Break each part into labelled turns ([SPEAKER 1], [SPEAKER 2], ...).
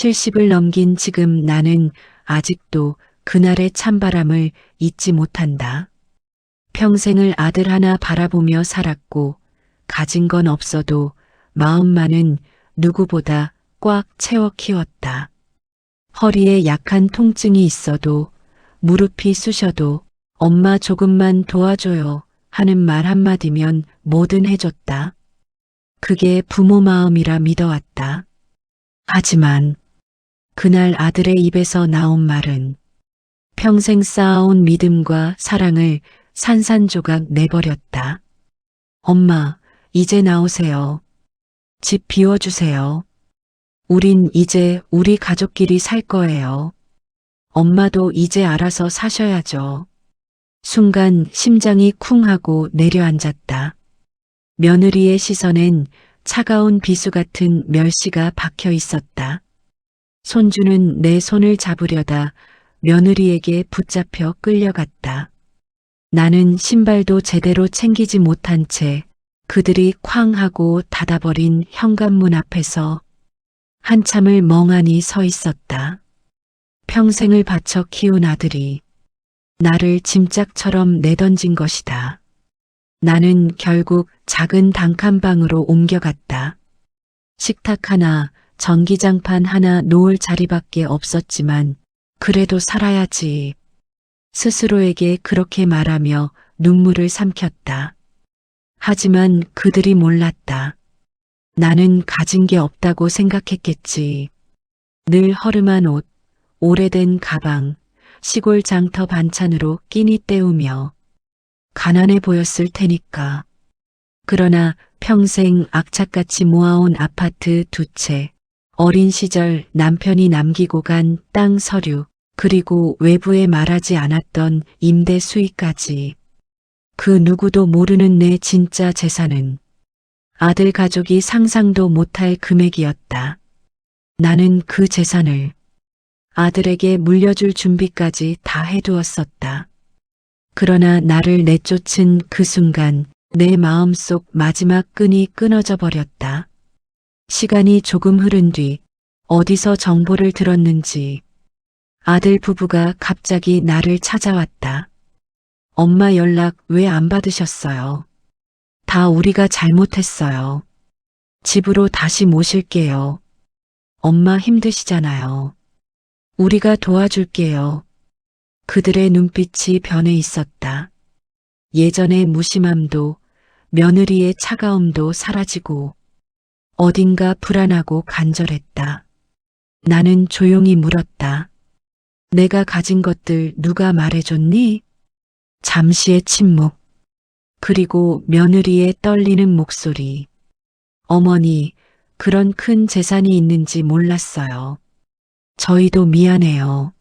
[SPEAKER 1] 70을 넘긴 지금 나는 아직도 그날의 찬바람을 잊지 못한다. 평생을 아들 하나 바라보며 살았고 가진 건 없어도 마음만은 누구보다 꽉 채워 키웠다. 허리에 약한 통증이 있어도 무릎이 쑤셔도 엄마 조금만 도와줘요 하는 말 한마디면 뭐든 해줬다. 그게 부모 마음이라 믿어왔다. 하지만 그날 아들의 입에서 나온 말은 평생 쌓아온 믿음과 사랑을 산산조각 내버렸다. 엄마, 이제 나오세요. 집 비워주세요. 우린 이제 우리 가족끼리 살 거예요. 엄마도 이제 알아서 사셔야죠. 순간 심장이 쿵 하고 내려앉았다. 며느리의 시선엔 차가운 비수 같은 멸시가 박혀 있었다. 손주는 내 손을 잡으려다 며느리에게 붙잡혀 끌려갔다. 나는 신발도 제대로 챙기지 못한 채 그들이 쾅 하고 닫아버린 현관문 앞에서 한참을 멍하니 서 있었다. 평생을 바쳐 키운 아들이 나를 짐짝처럼 내던진 것이다. 나는 결국 작은 단칸방으로 옮겨갔다. 식탁 하나, 전기장판 하나 놓을 자리밖에 없었지만 그래도 살아야지. 스스로에게 그렇게 말하며 눈물을 삼켰다. 하지만 그들이 몰랐다. 나는 가진 게 없다고 생각했겠지. 늘 허름한 옷, 오래된 가방, 시골 장터 반찬으로 끼니 때우며 가난해 보였을 테니까. 그러나 평생 악착같이 모아온 아파트 2채, 어린 시절 남편이 남기고 간 땅 서류, 그리고 외부에 말하지 않았던 임대 수익까지. 그 누구도 모르는 내 진짜 재산은 아들 가족이 상상도 못할 금액이었다. 나는 그 재산을 아들에게 물려줄 준비까지 다 해두었었다. 그러나 나를 내쫓은 그 순간 내 마음속 마지막 끈이 끊어져 버렸다. 시간이 조금 흐른 뒤 어디서 정보를 들었는지 아들 부부가 갑자기 나를 찾아왔다. 엄마 연락 왜 안 받으셨어요? 다 우리가 잘못했어요. 집으로 다시 모실게요. 엄마 힘드시잖아요. 우리가 도와줄게요. 그들의 눈빛이 변해 있었다. 예전의 무심함도 며느리의 차가움도 사라지고 어딘가 불안하고 간절했다. 나는 조용히 물었다. 내가 가진 것들 누가 말해줬니? 잠시의 침묵. 그리고 며느리의 떨리는 목소리. 어머니, 그런 큰 재산이 있는지 몰랐어요. 저희도 미안해요.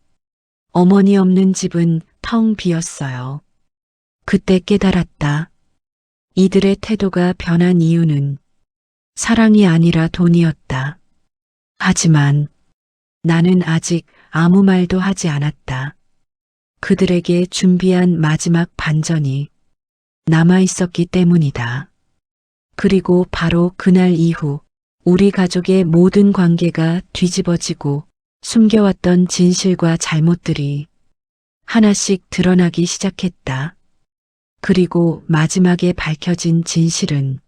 [SPEAKER 1] 어머니 없는 집은 텅 비었어요. 그때 깨달았다. 이들의 태도가 변한 이유는 사랑이 아니라 돈이었다. 하지만 나는 아직 아무 말도 하지 않았다. 그들에게 준비한 마지막 반전이 남아 있었기 때문이다. 그리고 바로 그날 이후 우리 가족의 모든 관계가 뒤집어지고 숨겨왔던 진실과 잘못들이 하나씩 드러나기 시작했다. 그리고 마지막에 밝혀진 진실은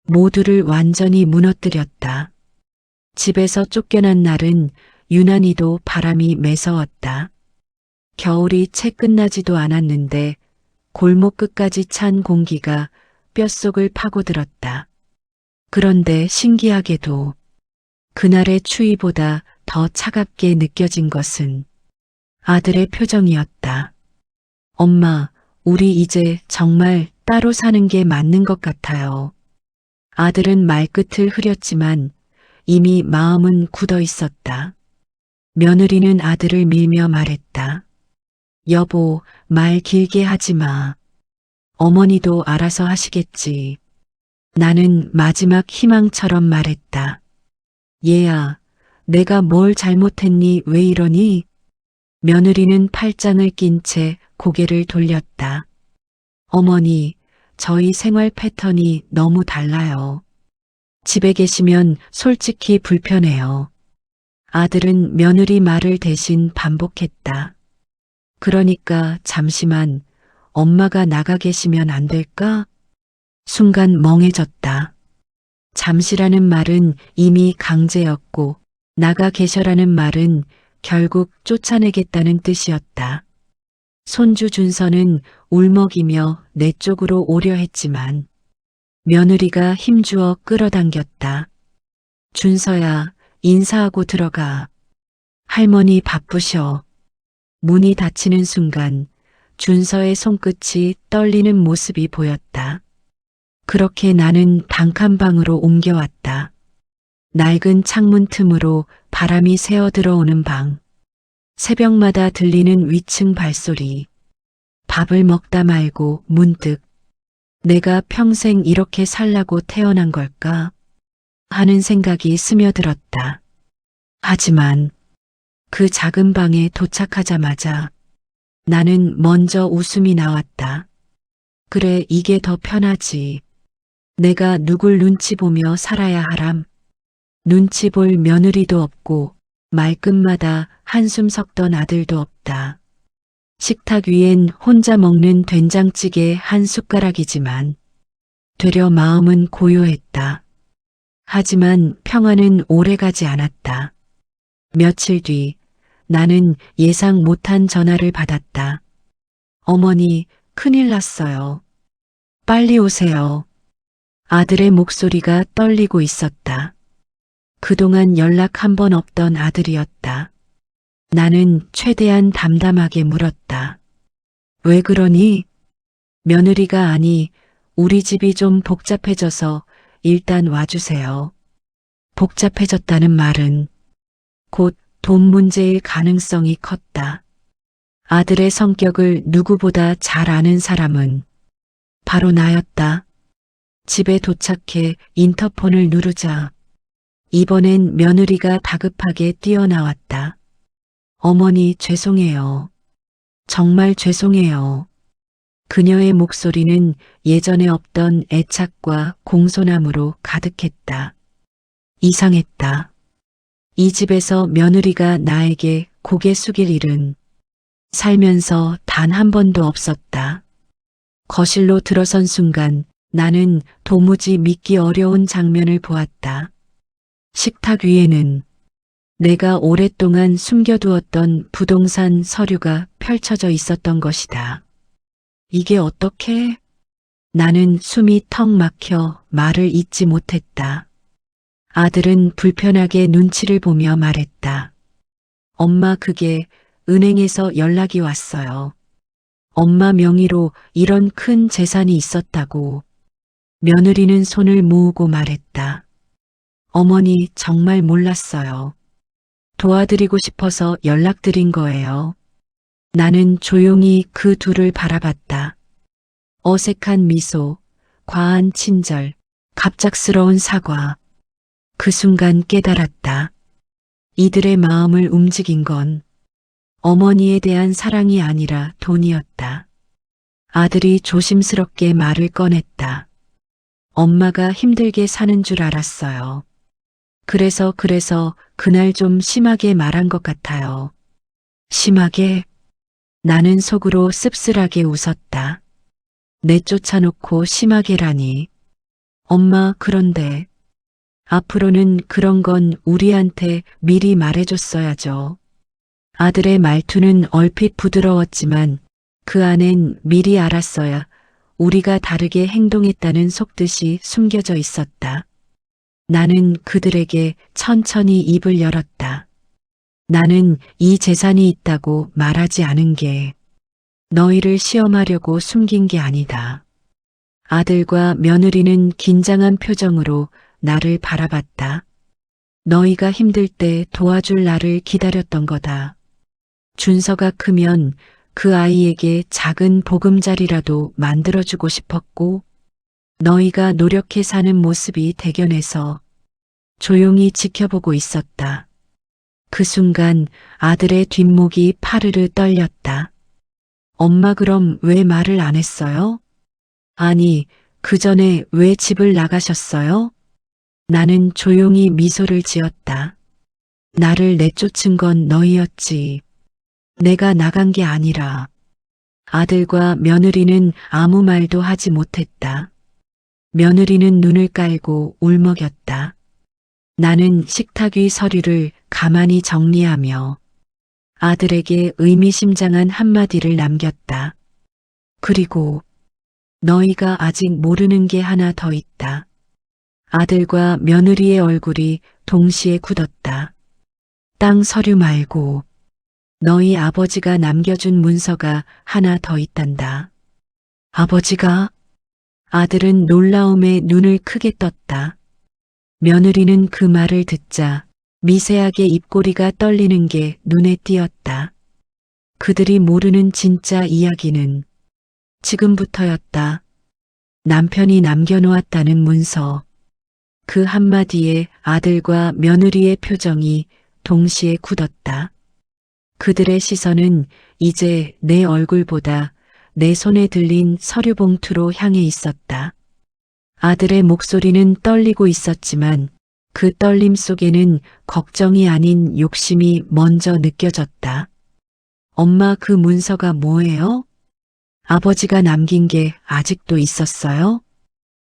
[SPEAKER 1] 모두를 완전히 무너뜨렸다. 집에서 쫓겨난 날은 유난히도 바람이 매서웠다. 겨울이 채 끝나지도 않았는데 골목 끝까지 찬 공기가 뼛속을 파고들었다. 그런데 신기하게도 그날의 추위보다 더 차갑게 느껴진 것은 아들의 표정이었다. 엄마, 우리 이제 정말 따로 사는 게 맞는 것 같아요. 아들은 말끝을 흐렸지만 이미 마음은 굳어 있었다. 며느리는 아들을 밀며 말했다. 여보, 말 길게 하지 마. 어머니도 알아서 하시겠지. 나는 마지막 희망처럼 말했다. 얘야, 내가 뭘 잘못했니? 왜 이러니? 며느리는 팔짱을 낀 채 고개를 돌렸다. 어머니, 저희 생활 패턴이 너무 달라요. 집에 계시면 솔직히 불편해요. 아들은 며느리 말을 대신 반복했다. 그러니까 잠시만 엄마가 나가 계시면 안 될까? 순간 멍해졌다. 잠시라는 말은 이미 강제였고 나가 계셔라는 말은 결국 쫓아내겠다는 뜻이었다. 손주 준서는 울먹이며 내 쪽으로 오려 했지만 며느리가 힘주어 끌어당겼다. 준서야, 인사하고 들어가. 할머니 바쁘셔. 문이 닫히는 순간 준서의 손끝이 떨리는 모습이 보였다. 그렇게 나는 단칸방으로 옮겨왔다. 낡은 창문 틈으로 바람이 새어 들어오는 방. 새벽마다 들리는 위층 발소리. 밥을 먹다 말고 문득 내가 평생 이렇게 살라고 태어난 걸까? 하는 생각이 스며들었다. 하지만 그 작은 방에 도착하자마자 나는 먼저 웃음이 나왔다. 그래, 이게 더 편하지. 내가 누굴 눈치 보며 살아야 하람. 눈치 볼 며느리도 없고 말끝마다 한숨 섞던 아들도 없다. 식탁 위엔 혼자 먹는 된장찌개 한 숟가락이지만 되려 마음은 고요했다. 하지만 평화는 오래가지 않았다. 며칠 뒤 나는 예상 못한 전화를 받았다. 어머니, 큰일 났어요. 빨리 오세요. 아들의 목소리가 떨리고 있었다. 그동안 연락 한 번 없던 아들이었다. 나는 최대한 담담하게 물었다. 왜 그러니? 며느리가 아니, 우리 집이 좀 복잡해져서 일단 와주세요. 복잡해졌다는 말은 곧 돈 문제일 가능성이 컸다. 아들의 성격을 누구보다 잘 아는 사람은 바로 나였다. 집에 도착해 인터폰을 누르자 이번엔 며느리가 다급하게 뛰어나왔다. 어머니, 죄송해요. 정말 죄송해요. 그녀의 목소리는 예전에 없던 애착과 공손함으로 가득했다. 이상했다. 이 집에서 며느리가 나에게 고개 숙일 일은 살면서 단 한 번도 없었다. 거실로 들어선 순간 나는 도무지 믿기 어려운 장면을 보았다. 식탁 위에는 내가 오랫동안 숨겨두었던 부동산 서류가 펼쳐져 있었던 것이다. 이게 어떻게? 나는 숨이 턱 막혀 말을 잇지 못했다. 아들은 불편하게 눈치를 보며 말했다. 엄마, 그게 은행에서 연락이 왔어요. 엄마 명의로 이런 큰 재산이 있었다고. 며느리는 손을 모으고 말했다. 어머니, 정말 몰랐어요. 도와드리고 싶어서 연락드린 거예요. 나는 조용히 그 둘을 바라봤다. 어색한 미소, 과한 친절, 갑작스러운 사과. 그 순간 깨달았다. 이들의 마음을 움직인 건 어머니에 대한 사랑이 아니라 돈이었다. 아들이 조심스럽게 말을 꺼냈다. 엄마가 힘들게 사는 줄 알았어요. 그래서 그날 좀 심하게 말한 것 같아요. 심하게? 나는 속으로 씁쓸하게 웃었다. 내쫓아놓고 심하게라니. 엄마, 그런데 앞으로는 그런 건 우리한테 미리 말해줬어야죠. 아들의 말투는 얼핏 부드러웠지만 그 안엔 미리 알았어야 우리가 다르게 행동했다는 속뜻이 숨겨져 있었다. 나는 그들에게 천천히 입을 열었다. 나는 이 재산이 있다고 말하지 않은 게 너희를 시험하려고 숨긴 게 아니다. 아들과 며느리는 긴장한 표정으로 나를 바라봤다. 너희가 힘들 때 도와줄 나를 기다렸던 거다. 준서가 크면 그 아이에게 작은 보금자리라도 만들어주고 싶었고 너희가 노력해 사는 모습이 대견해서 조용히 지켜보고 있었다. 그 순간 아들의 뒷목이 파르르 떨렸다. 엄마, 그럼 왜 말을 안 했어요? 아니, 그 전에 왜 집을 나가셨어요? 나는 조용히 미소를 지었다. 나를 내쫓은 건 너희였지. 내가 나간 게 아니라. 아들과 며느리는 아무 말도 하지 못했다. 며느리는 눈을 깔고 울먹였다. 나는 식탁 위 서류를 가만히 정리하며 아들에게 의미심장한 한마디를 남겼다. 그리고 너희가 아직 모르는 게 하나 더 있다. 아들과 며느리의 얼굴이 동시에 굳었다. 땅 서류 말고 너희 아버지가 남겨준 문서가 하나 더 있단다. 아버지가? 아들은 놀라움에 눈을 크게 떴다. 며느리는 그 말을 듣자 미세하게 입꼬리가 떨리는 게 눈에 띄었다. 그들이 모르는 진짜 이야기는 지금부터였다. 남편이 남겨놓았다는 문서. 그 한마디에 아들과 며느리의 표정이 동시에 굳었다. 그들의 시선은 이제 내 얼굴보다 내 손에 들린 서류 봉투로 향해 있었다. 아들의 목소리는 떨리고 있었지만 그 떨림 속에는 걱정이 아닌 욕심이 먼저 느껴졌다. 엄마, 그 문서가 뭐예요? 아버지가 남긴 게 아직도 있었어요?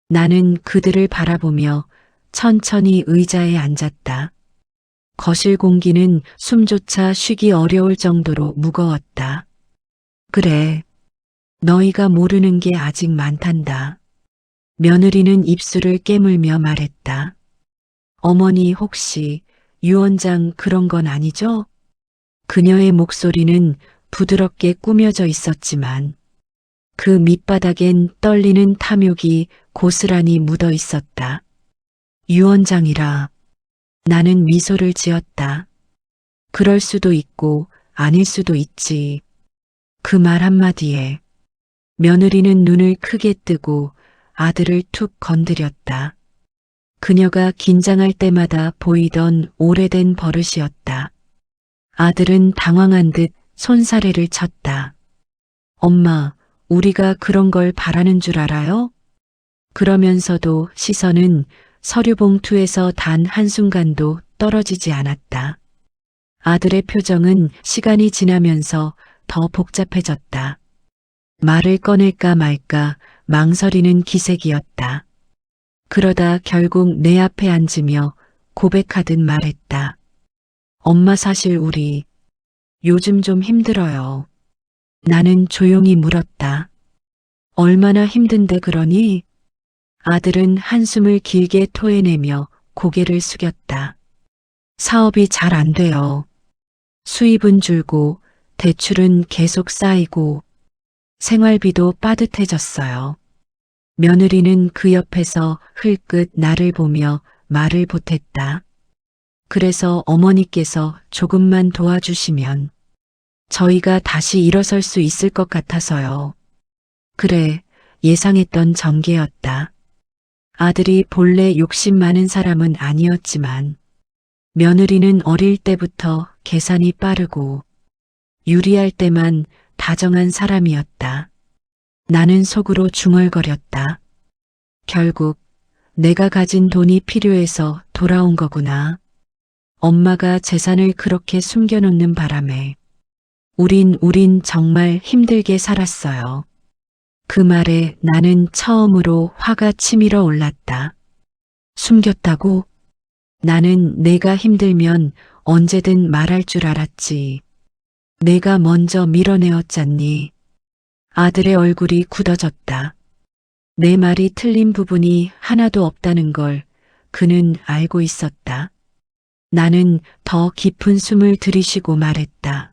[SPEAKER 1] 나는 그들을 바라보며 천천히 의자에 앉았다. 거실 공기는 숨조차 쉬기 어려울 정도로 무거웠다. 그래, 너희가 모르는 게 아직 많단다. 며느리는 입술을 깨물며 말했다. 어머니, 혹시 유언장 그런 건 아니죠? 그녀의 목소리는 부드럽게 꾸며져 있었지만 그 밑바닥엔 떨리는 탐욕이 고스란히 묻어 있었다. 유언장이라. 나는 미소를 지었다. 그럴 수도 있고 아닐 수도 있지. 그 말 한마디에 며느리는 눈을 크게 뜨고 아들을 툭 건드렸다. 그녀가 긴장할 때마다 보이던 오래된 버릇이었다. 아들은 당황한 듯 손사래를 쳤다. 엄마, 우리가 그런 걸 바라는 줄 알아요? 그러면서도 시선은 서류 봉투에서 단 한순간도 떨어지지 않았다. 아들의 표정은 시간이 지나면서 더 복잡해졌다. 말을 꺼낼까 말까 망설이는 기색이었다. 그러다 결국 내 앞에 앉으며 고백하듯 말했다. 엄마, 사실 우리 요즘 좀 힘들어요. 나는 조용히 물었다. 얼마나 힘든데 그러니? 아들은 한숨을 길게 토해내며 고개를 숙였다. 사업이 잘 안 돼요. 수입은 줄고 대출은 계속 쌓이고 생활비도 빠듯해졌어요. 며느리는 그 옆에서 흘끗 나를 보며 말을 보탰다. 그래서 어머니께서 조금만 도와주시면 저희가 다시 일어설 수 있을 것 같아서요. 그래, 예상했던 전개였다. 아들이 본래 욕심 많은 사람은 아니었지만 며느리는 어릴 때부터 계산이 빠르고 유리할 때만 다정한 사람이었다. 나는 속으로 중얼거렸다. 결국 내가 가진 돈이 필요해서 돌아온 거구나. 엄마가 재산을 그렇게 숨겨놓는 바람에 우린 정말 힘들게 살았어요. 그 말에 나는 처음으로 화가 치밀어 올랐다. 숨겼다고? 나는 내가 힘들면 언제든 말할 줄 알았지. 내가 먼저 밀어내었잖니. 아들의 얼굴이 굳어졌다. 내 말이 틀린 부분이 하나도 없다는 걸 그는 알고 있었다. 나는 더 깊은 숨을 들이쉬고 말했다.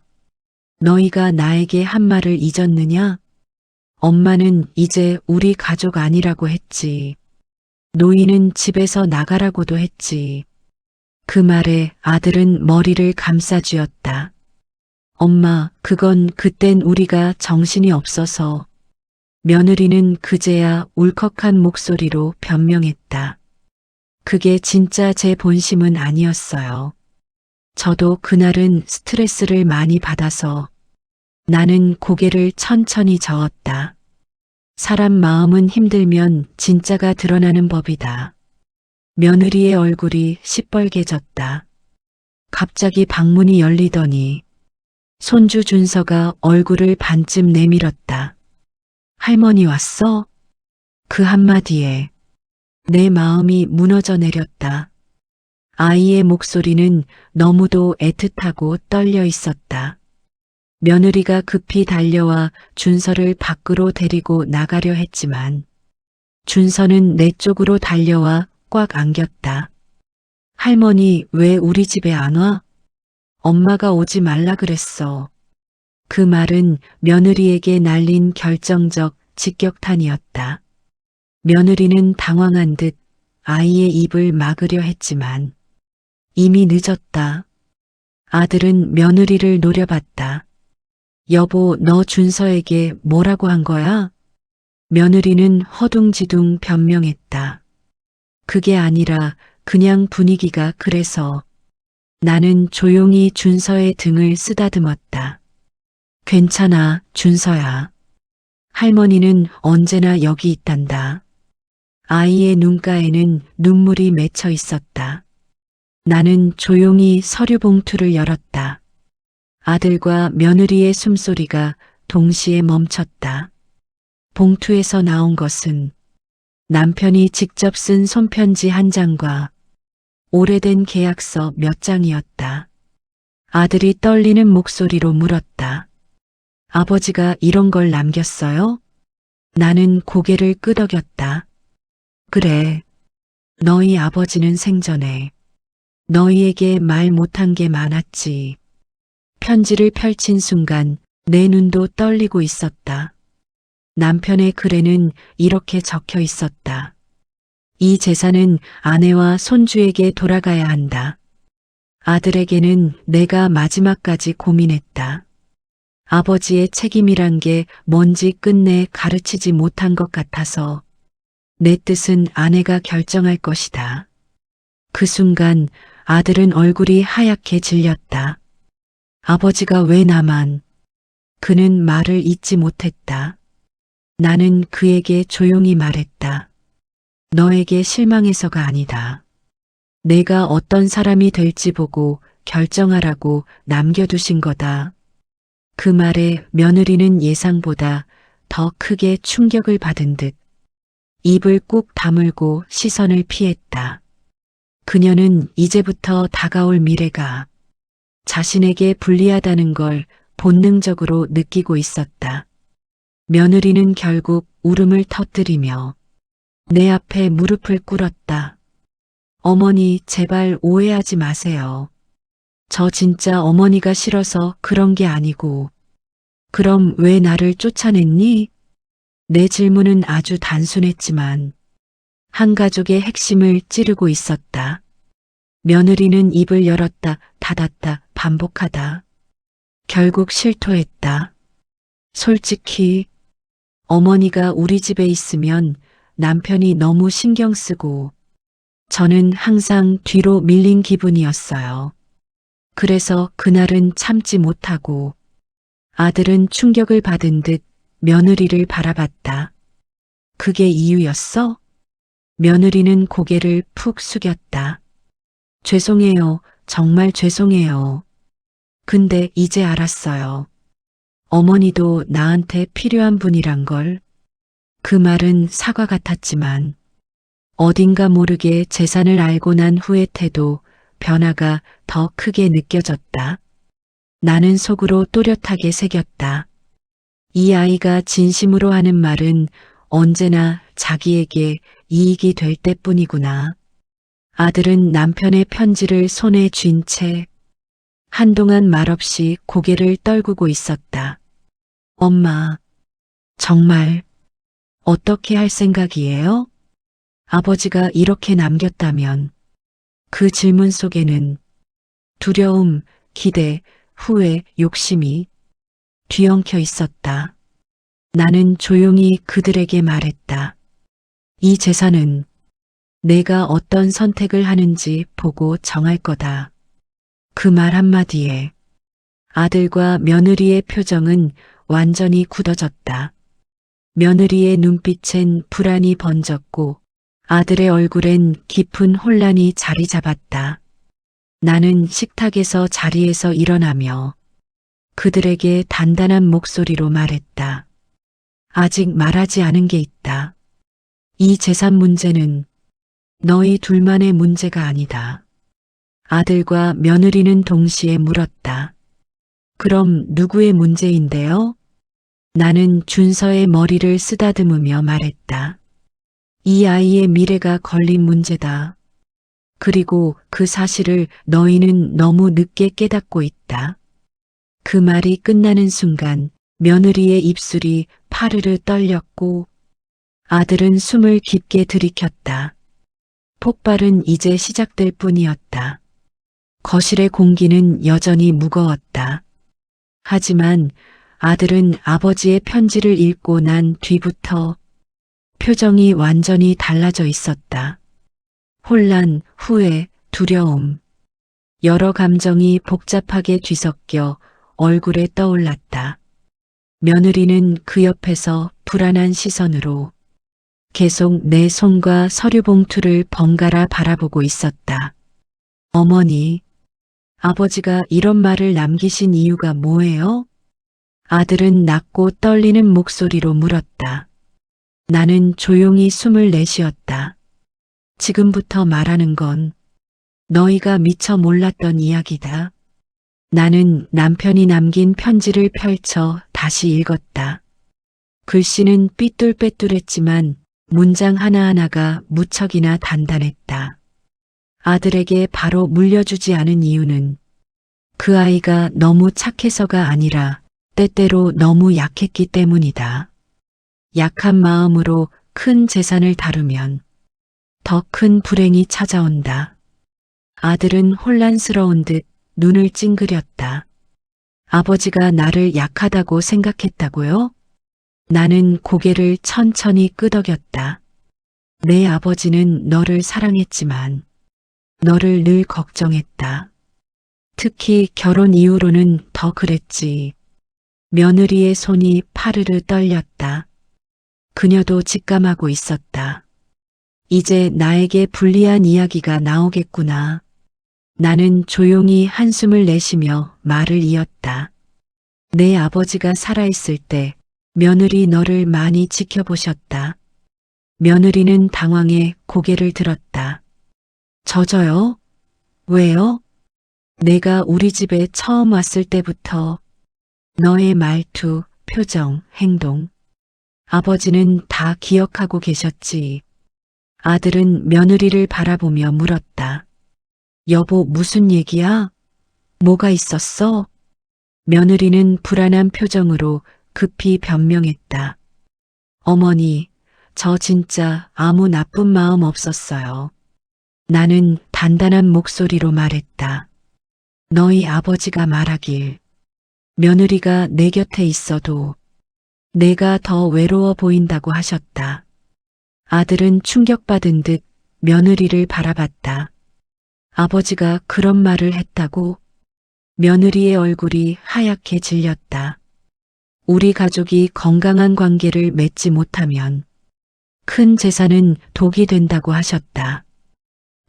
[SPEAKER 1] 너희가 나에게 한 말을 잊었느냐? 엄마는 이제 우리 가족 아니라고 했지. 노인은 집에서 나가라고도 했지. 그 말에 아들은 머리를 감싸쥐었다. 엄마, 그건 그땐 우리가 정신이 없어서. 며느리는 그제야 울컥한 목소리로 변명했다. 그게 진짜 제 본심은 아니었어요. 저도 그날은 스트레스를 많이 받아서. 나는 고개를 천천히 저었다. 사람 마음은 힘들면 진짜가 드러나는 법이다. 며느리의 얼굴이 시뻘개졌다. 갑자기 방문이 열리더니 손주 준서가 얼굴을 반쯤 내밀었다. 할머니 왔어? 그 한마디에 내 마음이 무너져 내렸다. 아이의 목소리는 너무도 애틋하고 떨려 있었다. 며느리가 급히 달려와 준서를 밖으로 데리고 나가려 했지만 준서는 내 쪽으로 달려와 꽉 안겼다. 할머니 왜 우리 집에 안 와? 엄마가 오지 말라 그랬어. 그 말은 며느리에게 날린 결정적 직격탄이었다. 며느리는 당황한 듯 아이의 입을 막으려 했지만 이미 늦었다. 아들은 며느리를 노려봤다. 여보, 너 준서에게 뭐라고 한 거야? 며느리는 허둥지둥 변명했다. 그게 아니라 그냥 분위기가 그래서. 나는 조용히 준서의 등을 쓰다듬었다. 괜찮아, 준서야. 할머니는 언제나 여기 있단다. 아이의 눈가에는 눈물이 맺혀 있었다. 나는 조용히 서류 봉투를 열었다. 아들과 며느리의 숨소리가 동시에 멈췄다. 봉투에서 나온 것은 남편이 직접 쓴 손편지 한 장과 오래된 계약서 몇 장이었다. 아들이 떨리는 목소리로 물었다. 아버지가 이런 걸 남겼어요? 나는 고개를 끄덕였다. 그래. 너희 아버지는 생전에 너희에게 말 못한 게 많았지. 편지를 펼친 순간 내 눈도 떨리고 있었다. 남편의 글에는 이렇게 적혀 있었다. 이 재산은 아내와 손주에게 돌아가야 한다. 아들에게는 내가 마지막까지 고민했다. 아버지의 책임이란 게 뭔지 끝내 가르치지 못한 것 같아서 내 뜻은 아내가 결정할 것이다. 그 순간 아들은 얼굴이 하얗게 질렸다. 아버지가 왜 나만? 그는 말을 잇지 못했다. 나는 그에게 조용히 말했다. 너에게 실망해서가 아니다. 내가 어떤 사람이 될지 보고 결정하라고 남겨두신 거다. 그 말에 며느리는 예상보다 더 크게 충격을 받은 듯 입을 꾹 다물고 시선을 피했다. 그녀는 이제부터 다가올 미래가 자신에게 불리하다는 걸 본능적으로 느끼고 있었다. 며느리는 결국 울음을 터뜨리며 내 앞에 무릎을 꿇었다. 어머니, 제발 오해하지 마세요. 저 진짜 어머니가 싫어서 그런 게 아니고. 그럼 왜 나를 쫓아냈니? 내 질문은 아주 단순했지만 한 가족의 핵심을 찌르고 있었다. 며느리는 입을 열었다 닫았다 반복하다. 결국 실토했다. 솔직히 어머니가 우리 집에 있으면 남편이 너무 신경 쓰고 저는 항상 뒤로 밀린 기분이었어요. 그래서 그날은 참지 못하고 아들은 충격을 받은 듯 며느리를 바라봤다. 그게 이유였어? 며느리는 고개를 푹 숙였다. 죄송해요. 정말 죄송해요. 근데 이제 알았어요. 어머니도 나한테 필요한 분이란 걸. 그 말은 사과 같았지만 어딘가 모르게 재산을 알고 난 후의 태도, 변화가 더 크게 느껴졌다. 나는 속으로 또렷하게 새겼다. 이 아이가 진심으로 하는 말은 언제나 자기에게 이익이 될 때뿐이구나. 아들은 남편의 편지를 손에 쥔 채 한동안 말없이 고개를 떨구고 있었다. 엄마, 정말 어떻게 할 생각이에요? 아버지가 이렇게 남겼다면 그 질문 속에는 두려움, 기대, 후회, 욕심이 뒤엉켜 있었다. 나는 조용히 그들에게 말했다. 이 재산은 내가 어떤 선택을 하는지 보고 정할 거다. 그 말 한마디에 아들과 며느리의 표정은 완전히 굳어졌다. 며느리의 눈빛엔 불안이 번졌고 아들의 얼굴엔 깊은 혼란이 자리 잡았다. 나는 식탁에서 자리에서 일어나며 그들에게 단단한 목소리로 말했다. 아직 말하지 않은 게 있다. 이 재산 문제는 너희 둘만의 문제가 아니다. 아들과 며느리는 동시에 물었다. 그럼 누구의 문제인데요? 나는 준서의 머리를 쓰다듬으며 말했다. 이 아이의 미래가 걸린 문제다. 그리고 그 사실을 너희는 너무 늦게 깨닫고 있다. 그 말이 끝나는 순간 며느리의 입술이 파르르 떨렸고 아들은 숨을 깊게 들이켰다. 폭발은 이제 시작될 뿐이었다. 거실의 공기는 여전히 무거웠다. 하지만 아들은 아버지의 편지를 읽고 난 뒤부터 표정이 완전히 달라져 있었다. 혼란, 후회, 두려움. 여러 감정이 복잡하게 뒤섞여 얼굴에 떠올랐다. 며느리는 그 옆에서 불안한 시선으로 계속 내 손과 서류 봉투를 번갈아 바라보고 있었다. 어머니, 아버지가 이런 말을 남기신 이유가 뭐예요? 아들은 낮고 떨리는 목소리로 물었다. 나는 조용히 숨을 내쉬었다. 지금부터 말하는 건 너희가 미처 몰랐던 이야기다. 나는 남편이 남긴 편지를 펼쳐 다시 읽었다. 글씨는 삐뚤빼뚤했지만 문장 하나하나가 무척이나 단단했다. 아들에게 바로 물려주지 않은 이유는 그 아이가 너무 착해서가 아니라 때때로 너무 약했기 때문이다. 약한 마음으로 큰 재산을 다루면 더 큰 불행이 찾아온다. 아들은 혼란스러운 듯 눈을 찡그렸다. 아버지가 나를 약하다고 생각했다고요? 나는 고개를 천천히 끄덕였다. 내 아버지는 너를 사랑했지만 너를 늘 걱정했다. 특히 결혼 이후로는 더 그랬지. 며느리의 손이 파르르 떨렸다. 그녀도 직감하고 있었다. 이제 나에게 불리한 이야기가 나오겠구나. 나는 조용히 한숨을 내쉬며 말을 이었다. 내 아버지가 살아있을 때 며느리 너를 많이 지켜보셨다. 며느리는 당황해 고개를 들었다. 저요? 왜요? 내가 우리 집에 처음 왔을 때부터 너의 말투, 표정, 행동. 아버지는 다 기억하고 계셨지. 아들은 며느리를 바라보며 물었다. 여보, 무슨 얘기야? 뭐가 있었어? 며느리는 불안한 표정으로 급히 변명했다. 어머니, 저 진짜 아무 나쁜 마음 없었어요. 나는 단단한 목소리로 말했다. 너희 아버지가 말하길 며느리가 내 곁에 있어도 내가 더 외로워 보인다고 하셨다. 아들은 충격받은 듯 며느리를 바라봤다. 아버지가 그런 말을 했다고? 며느리의 얼굴이 하얗게 질렸다. 우리 가족이 건강한 관계를 맺지 못하면 큰 재산은 독이 된다고 하셨다.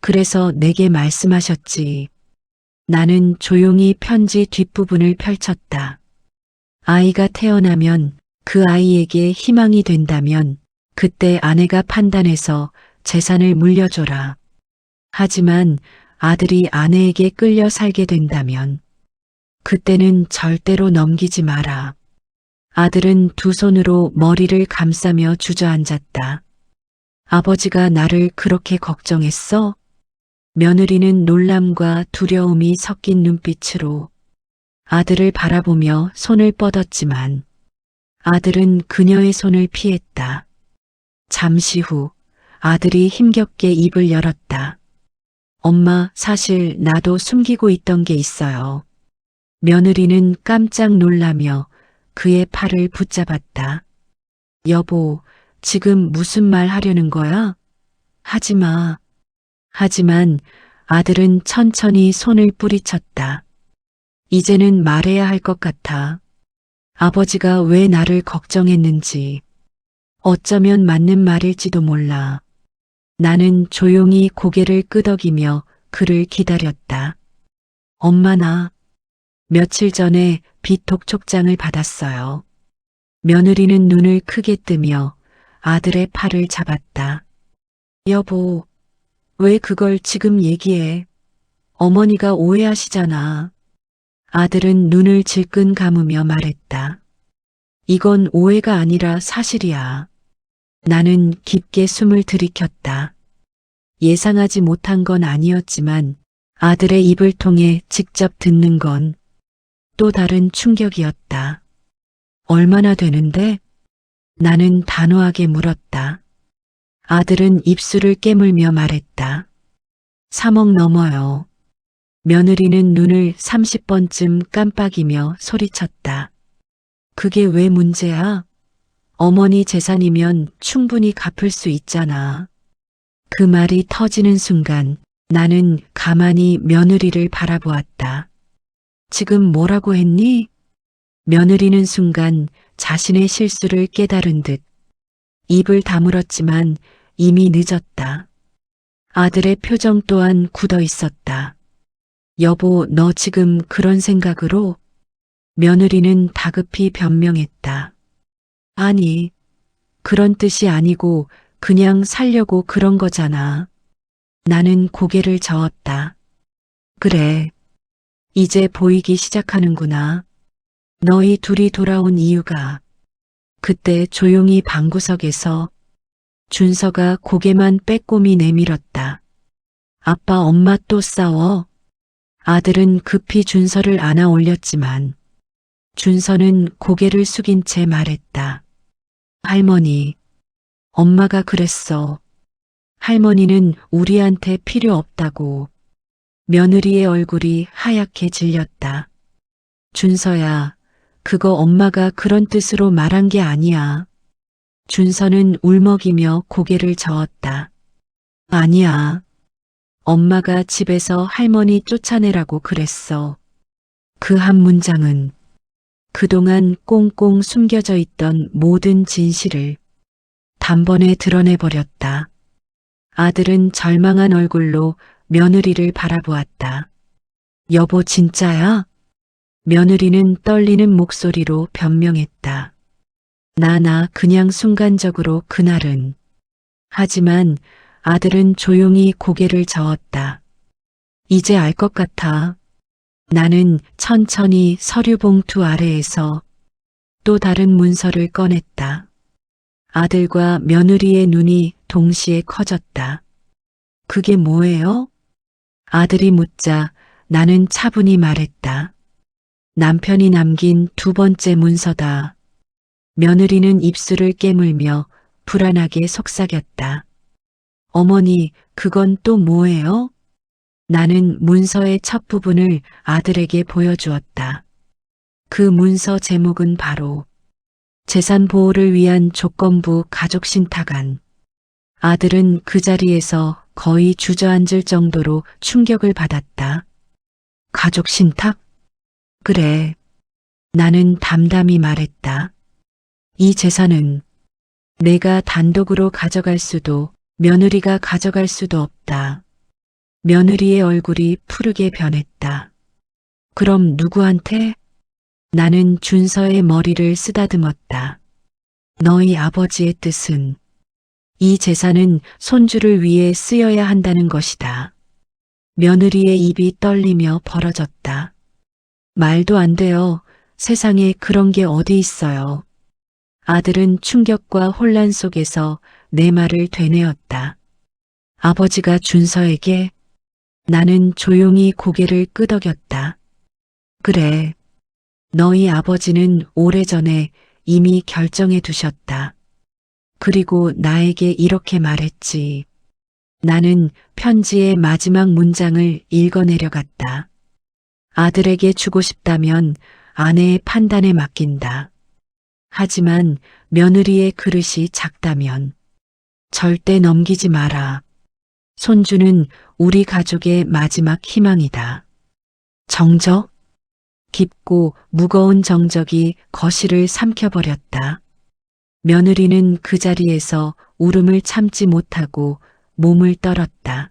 [SPEAKER 1] 그래서 내게 말씀하셨지. 나는 조용히 편지 뒷부분을 펼쳤다. 아이가 태어나면 그 아이에게 희망이 된다면 그때 아내가 판단해서 재산을 물려줘라. 하지만 아들이 아내에게 끌려 살게 된다면 그때는 절대로 넘기지 마라. 아들은 두 손으로 머리를 감싸며 주저앉았다. 아버지가 나를 그렇게 걱정했어? 며느리는 놀람과 두려움이 섞인 눈빛으로 아들을 바라보며 손을 뻗었지만 아들은 그녀의 손을 피했다. 잠시 후 아들이 힘겹게 입을 열었다. 엄마, 사실 나도 숨기고 있던 게 있어요. 며느리는 깜짝 놀라며 그의 팔을 붙잡았다. 여보, 지금 무슨 말 하려는 거야? 하지 마. 하지만 아들은 천천히 손을 뿌리쳤다. 이제는 말해야 할 것 같아. 아버지가 왜 나를 걱정했는지. 어쩌면 맞는 말일지도 몰라. 나는 조용히 고개를 끄덕이며 그를 기다렸다. 엄마 나 며칠 전에 비톡 촉장을 받았어요. 며느리는 눈을 크게 뜨며 아들의 팔을 잡았다. 여보, 왜 그걸 지금 얘기해? 어머니가 오해하시잖아. 아들은 눈을 질끈 감으며 말했다. 이건 오해가 아니라 사실이야. 나는 깊게 숨을 들이켰다. 예상하지 못한 건 아니었지만 아들의 입을 통해 직접 듣는 건 또 다른 충격이었다. 얼마나 되는데? 나는 단호하게 물었다. 아들은 입술을 깨물며 말했다. 3억 넘어요. 며느리는 눈을 30번쯤 깜빡이며 소리쳤다. 그게 왜 문제야? 어머니 재산이면 충분히 갚을 수 있잖아. 그 말이 터지는 순간 나는 가만히 며느리를 바라보았다. 지금 뭐라고 했니? 며느리는 순간 자신의 실수를 깨달은 듯 입을 다물었지만 이미 늦었다. 아들의 표정 또한 굳어 있었다. 여보, 너 지금 그런 생각으로? 며느리는 다급히 변명했다. 아니, 그런 뜻이 아니고 그냥 살려고 그런 거잖아. 나는 고개를 저었다. 그래, 이제 보이기 시작하는구나. 너희 둘이 돌아온 이유가. 그때 조용히 방구석에서 준서가 고개만 빼꼼히 내밀었다. 아빠 엄마 또 싸워? 아들은 급히 준서를 안아 올렸지만 준서는 고개를 숙인 채 말했다. 할머니, 엄마가 그랬어. 할머니는 우리한테 필요 없다고. 며느리의 얼굴이 하얗게 질렸다. 준서야, 그거 엄마가 그런 뜻으로 말한 게 아니야. 준서는 울먹이며 고개를 저었다. 아니야. 엄마가 집에서 할머니 쫓아내라고 그랬어. 그 한 문장은 그동안 꽁꽁 숨겨져 있던 모든 진실을 단번에 드러내버렸다. 아들은 절망한 얼굴로 며느리를 바라보았다. 여보 진짜야? 며느리는 떨리는 목소리로 변명했다. 나 그냥 순간적으로 그날은. 하지만 아들은 조용히 고개를 저었다. 이제 알 것 같아. 나는 천천히 서류 봉투 아래에서 또 다른 문서를 꺼냈다. 아들과 며느리의 눈이 동시에 커졌다. 그게 뭐예요? 아들이 묻자 나는 차분히 말했다. 남편이 남긴 두 번째 문서다. 며느리는 입술을 깨물며 불안하게 속삭였다. 어머니, 그건 또 뭐예요? 나는 문서의 첫 부분을 아들에게 보여주었다. 그 문서 제목은 바로 재산 보호를 위한 조건부 가족 신탁안. 아들은 그 자리에서 거의 주저앉을 정도로 충격을 받았다. 가족 신탁? 그래. 나는 담담히 말했다. 이 재산은 내가 단독으로 가져갈 수도 며느리가 가져갈 수도 없다. 며느리의 얼굴이 푸르게 변했다. 그럼 누구한테? 나는 준서의 머리를 쓰다듬었다. 너희 아버지의 뜻은 이 재산은 손주를 위해 쓰여야 한다는 것이다. 며느리의 입이 떨리며 벌어졌다. 말도 안 돼요. 세상에 그런 게 어디 있어요. 아들은 충격과 혼란 속에서 내 말을 되뇌었다. 아버지가 준서에게. 나는 조용히 고개를 끄덕였다. 그래. 너희 아버지는 오래전에 이미 결정해 두셨다. 그리고 나에게 이렇게 말했지. 나는 편지의 마지막 문장을 읽어내려갔다. 아들에게 주고 싶다면 아내의 판단에 맡긴다. 하지만 며느리의 그릇이 작다면 절대 넘기지 마라. 손주는 우리 가족의 마지막 희망이다. 정적? 깊고 무거운 정적이 거실을 삼켜버렸다. 며느리는 그 자리에서 울음을 참지 못하고 몸을 떨었다.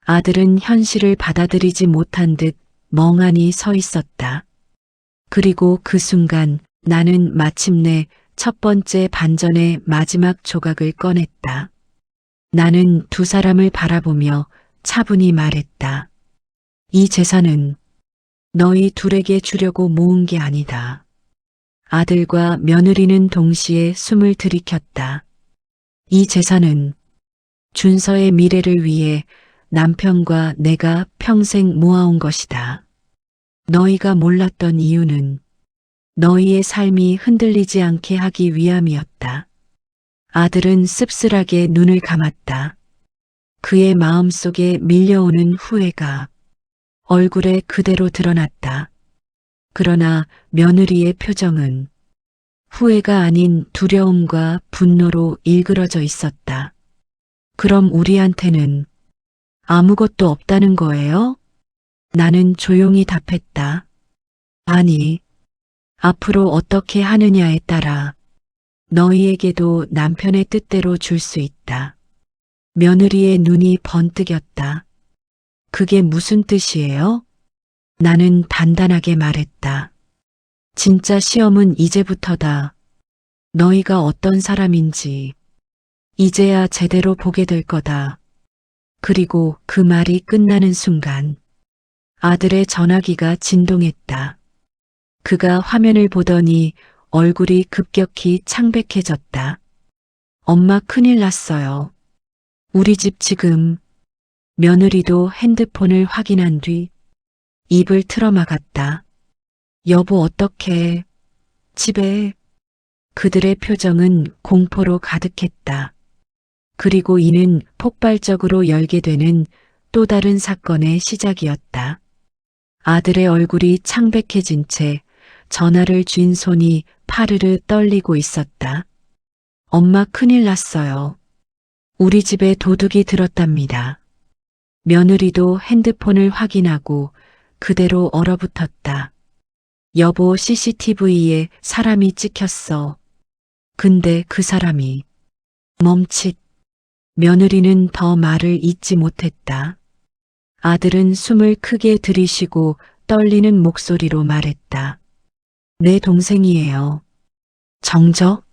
[SPEAKER 1] 아들은 현실을 받아들이지 못한 듯 멍하니 서 있었다. 그리고 그 순간 나는 마침내 첫 번째 반전의 마지막 조각을 꺼냈다. 나는 두 사람을 바라보며 차분히 말했다. 이 재산은 너희 둘에게 주려고 모은 게 아니다. 아들과 며느리는 동시에 숨을 들이켰다. 이 재산은 준서의 미래를 위해 남편과 내가 평생 모아온 것이다. 너희가 몰랐던 이유는 너희의 삶이 흔들리지 않게 하기 위함이었다. 아들은 씁쓸하게 눈을 감았다. 그의 마음속에 밀려오는 후회가 얼굴에 그대로 드러났다. 그러나 며느리의 표정은 후회가 아닌 두려움과 분노로 일그러져 있었다. 그럼 우리한테는 아무것도 없다는 거예요? 나는 조용히 답했다. 아니, 앞으로 어떻게 하느냐에 따라 너희에게도 남편의 뜻대로 줄 수 있다. 며느리의 눈이 번뜩였다. 그게 무슨 뜻이에요? 나는 단단하게 말했다. 진짜 시험은 이제부터다. 너희가 어떤 사람인지 이제야 제대로 보게 될 거다. 그리고 그 말이 끝나는 순간 아들의 전화기가 진동했다. 그가 화면을 보더니 얼굴이 급격히 창백해졌다. 엄마 큰일 났어요. 우리 집 지금. 며느리도 핸드폰을 확인한 뒤 입을 틀어막았다. 여보 어떡해. 집에. 그들의 표정은 공포로 가득했다. 그리고 이는 폭발적으로 열게 되는 또 다른 사건의 시작이었다. 아들의 얼굴이 창백해진 채 전화를 쥔 손이 파르르 떨리고 있었다. 엄마 큰일 났어요. 우리 집에 도둑이 들었답니다. 며느리도 핸드폰을 확인하고 그대로 얼어붙었다. 여보 CCTV에 사람이 찍혔어. 근데 그 사람이 멈칫. 며느리는 더 말을 잇지 못했다. 아들은 숨을 크게 들이쉬고 떨리는 목소리로 말했다. 내 동생이에요. 정적?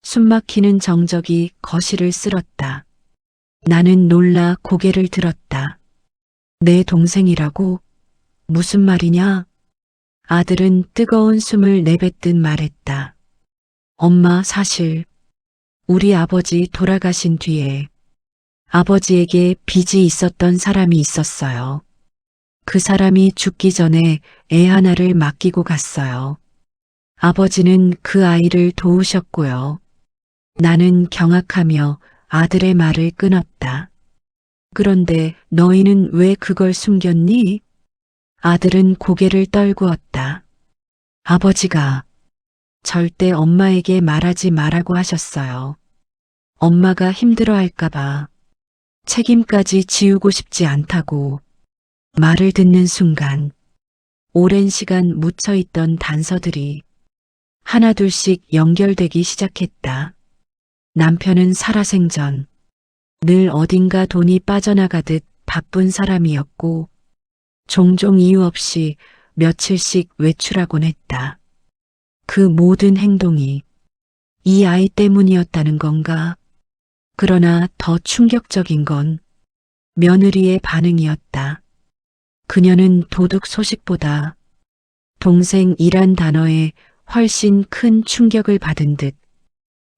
[SPEAKER 1] 숨막히는 정적이 거실을 쓸었다. 나는 놀라 고개를 들었다. 내 동생이라고? 무슨 말이냐? 아들은 뜨거운 숨을 내뱉듯 말했다. 엄마 사실 우리 아버지 돌아가신 뒤에 아버지에게 빚이 있었던 사람이 있었어요. 그 사람이 죽기 전에 애 하나를 맡기고 갔어요. 아버지는 그 아이를 도우셨고요. 나는 경악하며 아들의 말을 끊었다. 그런데 너희는 왜 그걸 숨겼니? 아들은 고개를 떨구었다. 아버지가 절대 엄마에게 말하지 말라고 하셨어요. 엄마가 힘들어할까봐 책임까지 지우고 싶지 않다고. 말을 듣는 순간 오랜 시간 묻혀있던 단서들이 하나둘씩 연결되기 시작했다. 남편은 살아생전 늘 어딘가 돈이 빠져나가듯 바쁜 사람이었고 종종 이유 없이 며칠씩 외출하곤 했다. 그 모든 행동이 이 아이 때문이었다는 건가? 그러나 더 충격적인 건 며느리의 반응이었다. 그녀는 도둑 소식보다 동생이란 단어에 훨씬 큰 충격을 받은 듯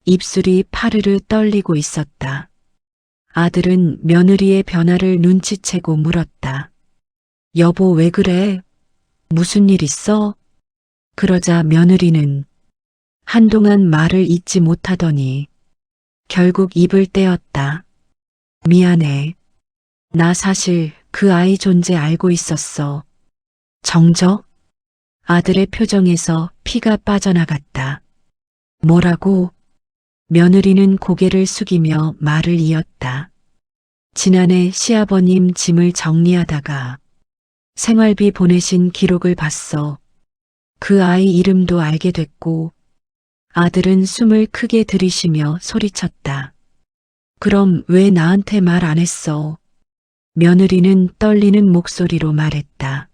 [SPEAKER 1] 입술이 파르르 떨리고 있었다. 아들은 며느리의 변화를 눈치채고 물었다. 여보 왜 그래? 무슨 일 있어? 그러자 며느리는 한동안 말을 잇지 못하더니 결국 입을 떼었다. 미안해. 나 사실 그 아이 존재 알고 있었어. 정적? 아들의 표정에서 피가 빠져나갔다. 뭐라고? 며느리는 고개를 숙이며 말을 이었다. 지난해 시아버님 짐을 정리하다가 생활비 보내신 기록을 봤어. 그 아이 이름도 알게 됐고 아들은 숨을 크게 들이쉬며 소리쳤다. 그럼 왜 나한테 말 안 했어? 며느리는 떨리는 목소리로 말했다.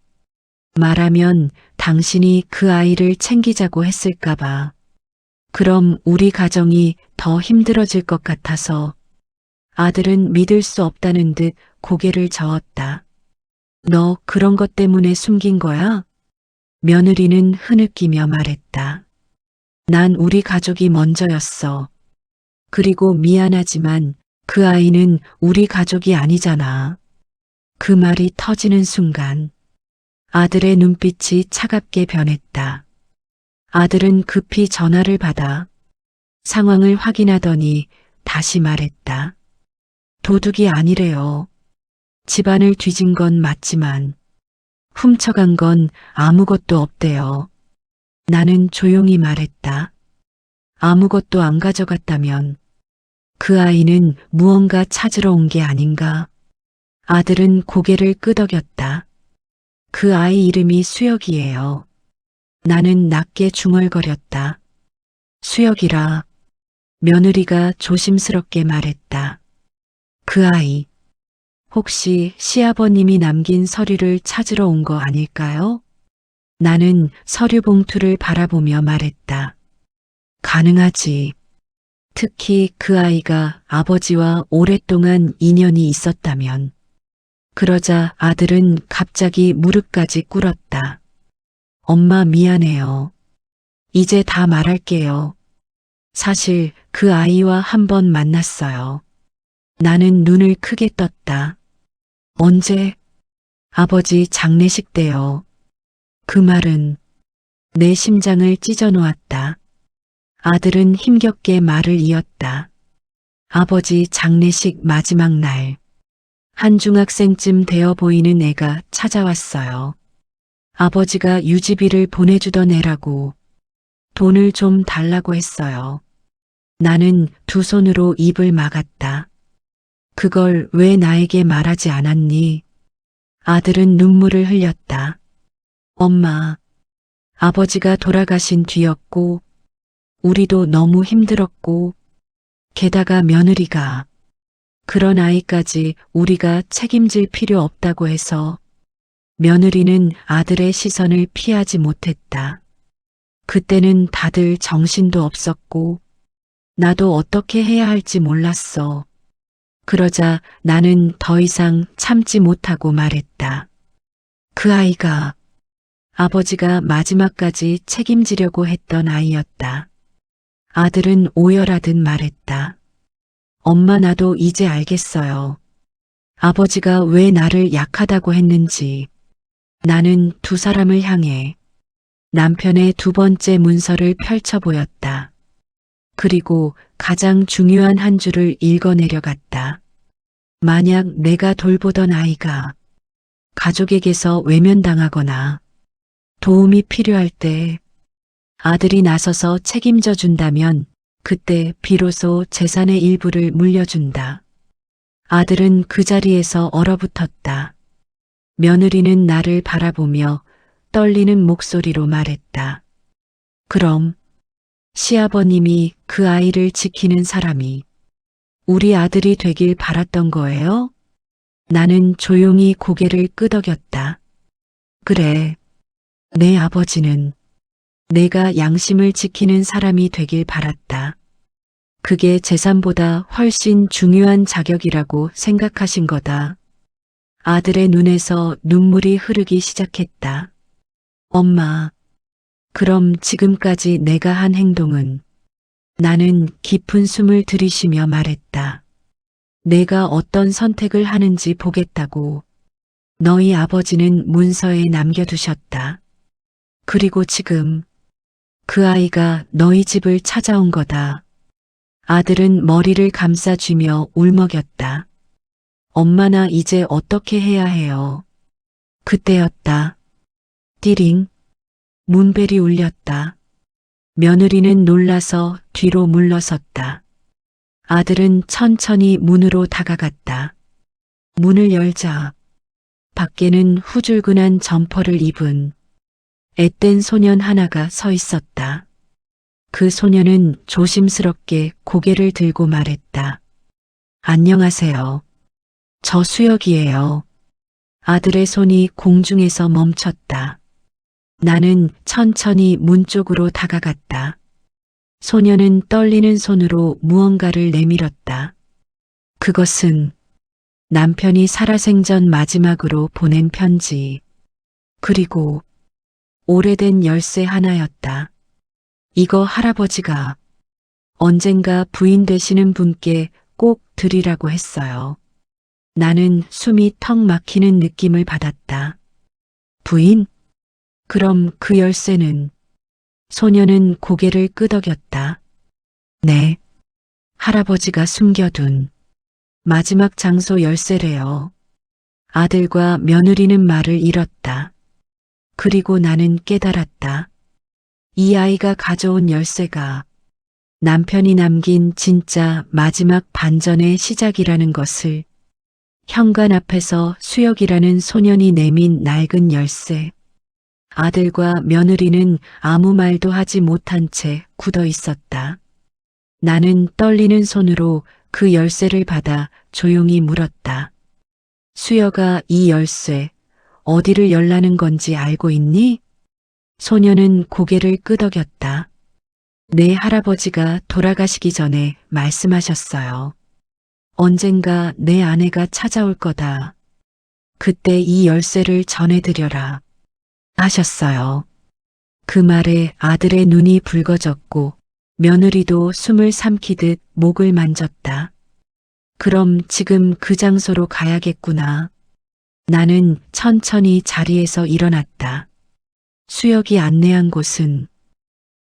[SPEAKER 1] 말하면 당신이 그 아이를 챙기자고 했을까봐. 그럼 우리 가정이 더 힘들어질 것 같아서. 아들은 믿을 수 없다는 듯 고개를 저었다. 너 그런 것 때문에 숨긴 거야? 며느리는 흐느끼며 말했다. 난 우리 가족이 먼저였어. 그리고 미안하지만 그 아이는 우리 가족이 아니잖아. 그 말이 터지는 순간 아들의 눈빛이 차갑게 변했다. 아들은 급히 전화를 받아 상황을 확인하더니 다시 말했다. 도둑이 아니래요. 집안을 뒤진 건 맞지만 훔쳐간 건 아무것도 없대요. 나는 조용히 말했다. 아무것도 안 가져갔다면 그 아이는 무언가 찾으러 온 게 아닌가. 아들은 고개를 끄덕였다. 그 아이 이름이 수혁이에요. 나는 낮게 중얼거렸다. 수혁이라. 며느리가 조심스럽게 말했다. 그 아이, 혹시 시아버님이 남긴 서류를 찾으러 온 거 아닐까요? 나는 서류 봉투를 바라보며 말했다. 가능하지. 특히 그 아이가 아버지와 오랫동안 인연이 있었다면. 그러자 아들은 갑자기 무릎까지 꿇었다. 엄마 미안해요. 이제 다 말할게요. 사실 그 아이와 한 번 만났어요. 나는 눈을 크게 떴다. 언제? 아버지 장례식 때요. 그 말은 내 심장을 찢어 놓았다. 아들은 힘겹게 말을 이었다. 아버지 장례식 마지막 날. 한 중학생쯤 되어 보이는 애가 찾아왔어요. 아버지가 유지비를 보내주던 애라고. 돈을 좀 달라고 했어요. 나는 두 손으로 입을 막았다. 그걸 왜 나에게 말하지 않았니? 아들은 눈물을 흘렸다. 엄마, 아버지가 돌아가신 뒤였고, 우리도 너무 힘들었고, 게다가 며느리가, 그런 아이까지 우리가 책임질 필요 없다고 해서, 며느리는 아들의 시선을 피하지 못했다. 그때는 다들 정신도 없었고, 나도 어떻게 해야 할지 몰랐어. 그러자 나는 더 이상 참지 못하고 말했다. 그 아이가 아버지가 마지막까지 책임지려고 했던 아이였다. 아들은 오열하듯 말했다. 엄마 나도 이제 알겠어요. 아버지가 왜 나를 약하다고 했는지. 나는 두 사람을 향해 남편의 두 번째 문서를 펼쳐 보였다. 그리고 가장 중요한 한 줄을 읽어내려갔다. 만약 내가 돌보던 아이가 가족에게서 외면당하거나 도움이 필요할 때 아들이 나서서 책임져 준다면 그때 비로소 재산의 일부를 물려준다. 아들은 그 자리에서 얼어붙었다. 며느리는 나를 바라보며 떨리는 목소리로 말했다. 그럼 시아버님이 그 아이를 지키는 사람이 우리 아들이 되길 바랐던 거예요? 나는 조용히 고개를 끄덕였다. 그래, 내 아버지는 내가 양심을 지키는 사람이 되길 바랐다. 그게 재산보다 훨씬 중요한 자격이라고 생각하신 거다. 아들의 눈에서 눈물이 흐르기 시작했다. 엄마, 그럼 지금까지 내가 한 행동은. 나는 깊은 숨을 들이쉬며 말했다. 내가 어떤 선택을 하는지 보겠다고. 너희 아버지는 문서에 남겨두셨다. 그리고 지금 그 아이가 너희 집을 찾아온 거다. 아들은 머리를 감싸쥐며 울먹였다. 엄마 나 이제 어떻게 해야 해요? 그때였다. 띠링. 문벨이 울렸다. 며느리는 놀라서 뒤로 물러섰다. 아들은 천천히 문으로 다가갔다. 문을 열자 밖에는 후줄근한 점퍼를 입은 앳된 소년 하나가 서 있었다. 그 소년은 조심스럽게 고개를 들고 말했다. 안녕하세요. 저 수혁이에요. 아들의 손이 공중에서 멈췄다. 나는 천천히 문 쪽으로 다가갔다. 소녀는 떨리는 손으로 무언가를 내밀었다. 그것은 남편이 살아생전 마지막으로 보낸 편지, 그리고 오래된 열쇠 하나였다. 이거 할아버지가 언젠가 부인 되시는 분께 꼭 드리라고 했어요. 나는 숨이 턱 막히는 느낌을 받았다. 부인? 그럼 그 열쇠는? 소녀는 고개를 끄덕였다. 네, 할아버지가 숨겨둔 마지막 장소 열쇠래요. 아들과 며느리는 말을 잃었다. 그리고 나는 깨달았다. 이 아이가 가져온 열쇠가 남편이 남긴 진짜 마지막 반전의 시작이라는 것을. 현관 앞에서 수혁이라는 소년이 내민 낡은 열쇠. 아들과 며느리는 아무 말도 하지 못한 채 굳어 있었다. 나는 떨리는 손으로 그 열쇠를 받아 조용히 물었다. 수혁아, 이 열쇠 어디를 열라는 건지 알고 있니? 소녀는 고개를 끄덕였다. 내 할아버지가 돌아가시기 전에 말씀하셨어요. 언젠가 내 아내가 찾아올 거다. 그때 이 열쇠를 전해드려라. 하셨어요. 그 말에 아들의 눈이 붉어졌고 며느리도 숨을 삼키듯 목을 만졌다. 그럼 지금 그 장소로 가야겠구나. 나는 천천히 자리에서 일어났다. 수혁이 안내한 곳은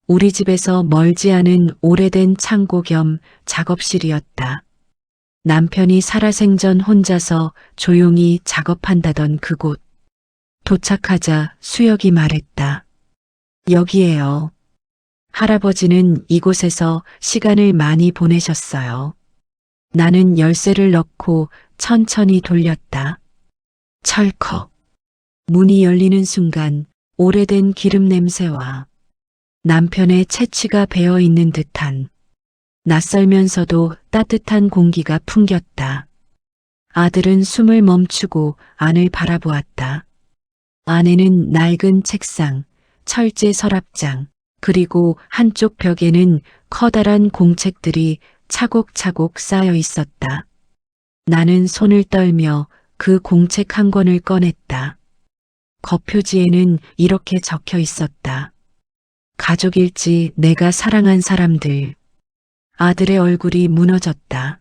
[SPEAKER 1] 우리 집에서 멀지 않은 오래된 창고 겸 작업실이었다. 남편이 살아생전 혼자서 조용히 작업한다던 그곳. 도착하자 수혁이 말했다. 여기에요. 할아버지는 이곳에서 시간을 많이 보내셨어요. 나는 열쇠를 넣고 천천히 돌렸다. 철컥. 문이 열리는 순간 오래된 기름 냄새와 남편의 채취가 배어 있는 듯한 낯설면서도 따뜻한 공기가 풍겼다. 아들은 숨을 멈추고 안을 바라보았다. 안에는 낡은 책상, 철제 서랍장, 그리고 한쪽 벽에는 커다란 공책들이 차곡차곡 쌓여 있었다. 나는 손을 떨며 그 공책 한 권을 꺼냈다. 겉표지에는 이렇게 적혀 있었다. 가족일지 내가 사랑한 사람들. 아들의 얼굴이 무너졌다.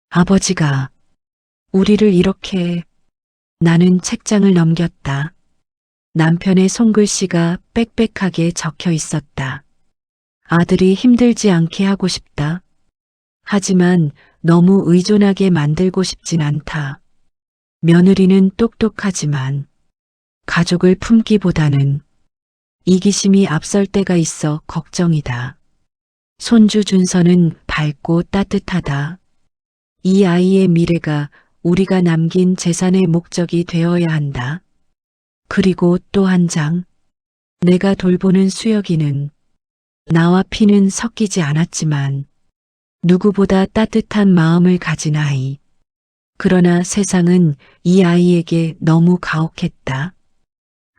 [SPEAKER 1] 아버지가 우리를 이렇게. 나는 책장을 넘겼다. 남편의 손글씨가 빽빽하게 적혀 있었다. 아들이 힘들지 않게 하고 싶다. 하지만 너무 의존하게 만들고 싶진 않다. 며느리는 똑똑하지만 가족을 품기보다는 이기심이 앞설 때가 있어 걱정이다. 손주 준서는 밝고 따뜻하다. 이 아이의 미래가 우리가 남긴 재산의 목적이 되어야 한다. 그리고 또 한 장. 내가 돌보는 수혁이는 나와 피는 섞이지 않았지만 누구보다 따뜻한 마음을 가진 아이. 그러나 세상은 이 아이에게 너무 가혹했다.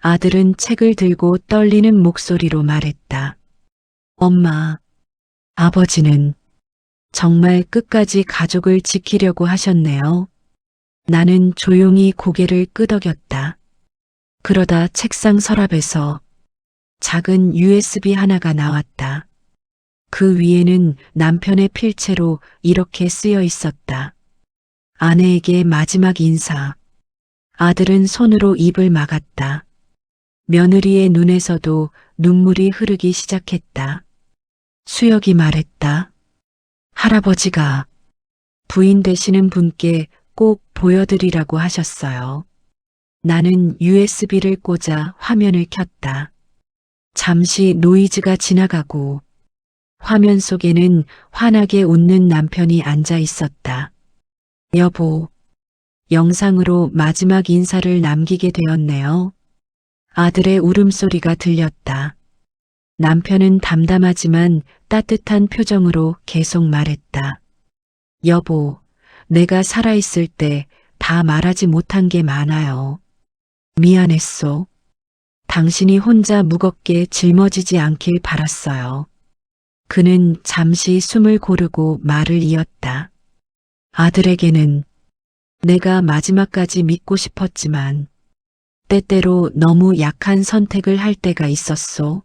[SPEAKER 1] 아들은 책을 들고 떨리는 목소리로 말했다. 엄마, 아버지는 정말 끝까지 가족을 지키려고 하셨네요. 나는 조용히 고개를 끄덕였다. 그러다 책상 서랍에서 작은 USB 하나가 나왔다. 그 위에는 남편의 필체로 이렇게 쓰여 있었다. 아내에게 마지막 인사. 아들은 손으로 입을 막았다. 며느리의 눈에서도 눈물이 흐르기 시작했다. 수혁이 말했다. 할아버지가 부인 되시는 분께 꼭 보여드리라고 하셨어요. 나는 USB를 꽂아 화면을 켰다. 잠시 노이즈가 지나가고 화면 속에는 환하게 웃는 남편이 앉아 있었다. 여보, 영상으로 마지막 인사를 남기게 되었네요. 아들의 울음소리가 들렸다. 남편은 담담하지만 따뜻한 표정으로 계속 말했다. 여보, 내가 살아있을 때 다 말하지 못한 게 많아요. 미안했소. 당신이 혼자 무겁게 짊어지지 않길 바랐어요. 그는 잠시 숨을 고르고 말을 이었다. 아들에게는 내가 마지막까지 믿고 싶었지만 때때로 너무 약한 선택을 할 때가 있었소.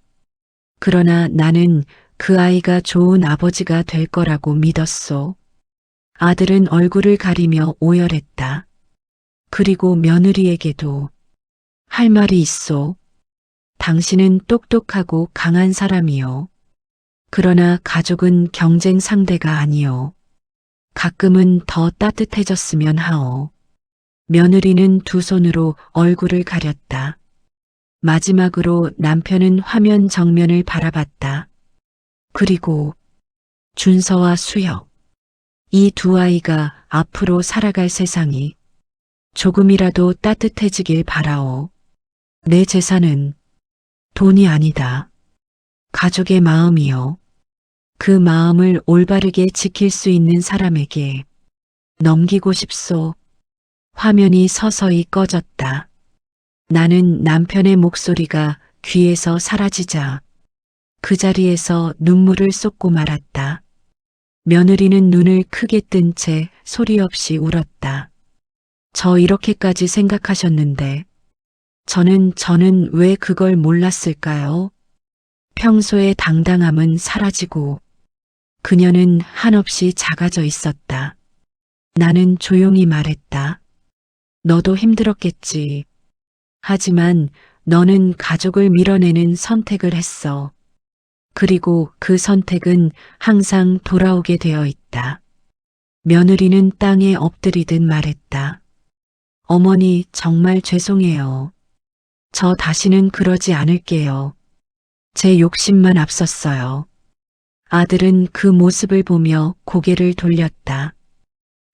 [SPEAKER 1] 그러나 나는 그 아이가 좋은 아버지가 될 거라고 믿었소. 아들은 얼굴을 가리며 오열했다. 그리고 며느리에게도 할 말이 있소. 당신은 똑똑하고 강한 사람이요. 그러나 가족은 경쟁 상대가 아니요. 가끔은 더 따뜻해졌으면 하오. 며느리는 두 손으로 얼굴을 가렸다. 마지막으로 남편은 화면 정면을 바라봤다. 그리고 준서와 수혁. 이 두 아이가 앞으로 살아갈 세상이 조금이라도 따뜻해지길 바라오. 내 재산은 돈이 아니다. 가족의 마음이요. 그 마음을 올바르게 지킬 수 있는 사람에게 넘기고 싶소. 화면이 서서히 꺼졌다. 나는 남편의 목소리가 귀에서 사라지자 그 자리에서 눈물을 쏟고 말았다. 며느리는 눈을 크게 뜬 채 소리 없이 울었다. 저 이렇게까지 생각하셨는데 저는 왜 그걸 몰랐을까요? 평소의 당당함은 사라지고 그녀는 한없이 작아져 있었다. 나는 조용히 말했다. 너도 힘들었겠지. 하지만 너는 가족을 밀어내는 선택을 했어. 그리고 그 선택은 항상 돌아오게 되어 있다. 며느리는 땅에 엎드리듯 말했다. 어머니, 정말 죄송해요. 저 다시는 그러지 않을게요. 제 욕심만 앞섰어요. 아들은 그 모습을 보며 고개를 돌렸다.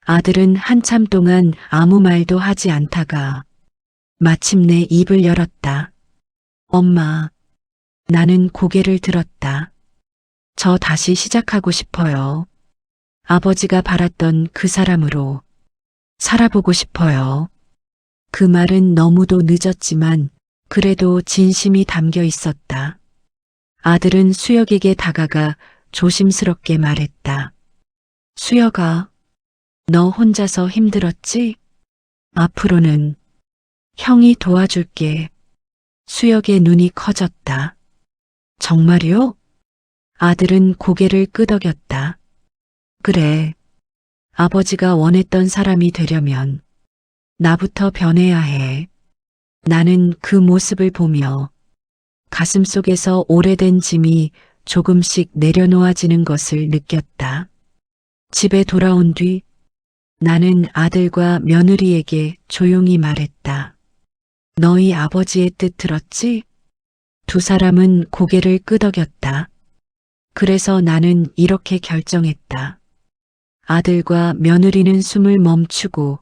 [SPEAKER 1] 아들은 한참 동안 아무 말도 하지 않다가 마침내 입을 열었다. 엄마, 나는 고개를 들었다. 저 다시 시작하고 싶어요. 아버지가 바랐던 그 사람으로 살아보고 싶어요. 그 말은 너무도 늦었지만 그래도 진심이 담겨 있었다. 아들은 수혁에게 다가가 조심스럽게 말했다. 수혁아, 너 혼자서 힘들었지? 앞으로는 형이 도와줄게. 수혁의 눈이 커졌다. 정말요? 아들은 고개를 끄덕였다. 그래. 아버지가 원했던 사람이 되려면 나부터 변해야 해. 나는 그 모습을 보며 가슴속에서 오래된 짐이 조금씩 내려놓아지는 것을 느꼈다. 집에 돌아온 뒤 나는 아들과 며느리에게 조용히 말했다. 너희 아버지의 뜻 들었지? 두 사람은 고개를 끄덕였다. 그래서 나는 이렇게 결정했다. 아들과 며느리는 숨을 멈추고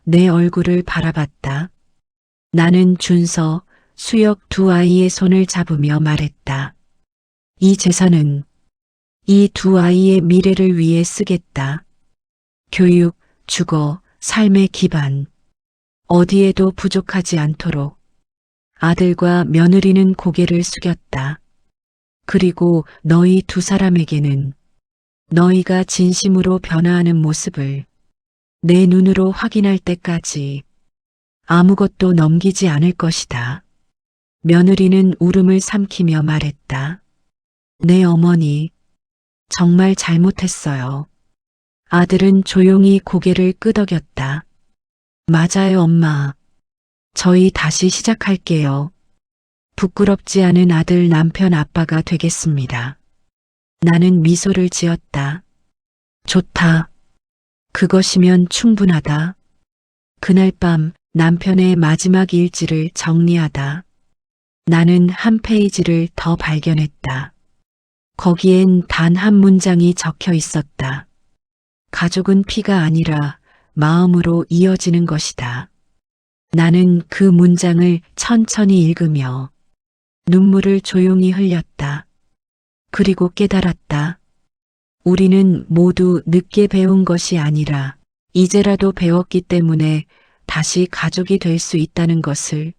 [SPEAKER 1] 내 얼굴을 바라봤다. 나는 준서, 수혁 두 아이의 손을 잡으며 말했다. 이 재산은 이 두 아이의 미래를 위해 쓰겠다. 교육, 주거, 삶의 기반. 어디에도 부족하지 않도록. 아들과 며느리는 고개를 숙였다. 그리고 너희 두 사람에게는 너희가 진심으로 변화하는 모습을 내 눈으로 확인할 때까지 아무것도 넘기지 않을 것이다. 며느리는 울음을 삼키며 말했다. 내 어머니, 정말 잘못했어요. 아들은 조용히 고개를 끄덕였다. 맞아요, 엄마. 저희 다시 시작할게요. 부끄럽지 않은 아들, 남편, 아빠가 되겠습니다. 나는 미소를 지었다. 좋다. 그것이면 충분하다. 그날 밤 남편의 마지막 일지를 정리하다. 나는 한 페이지를 더 발견했다. 거기엔 단 한 문장이 적혀 있었다. 가족은 피가 아니라 마음으로 이어지는 것이다. 나는 그 문장을 천천히 읽으며 눈물을 조용히 흘렸다. 그리고 깨달았다. 우리는 모두 늦게 배운 것이 아니라 이제라도 배웠기 때문에 다시 가족이 될 수 있다는 것을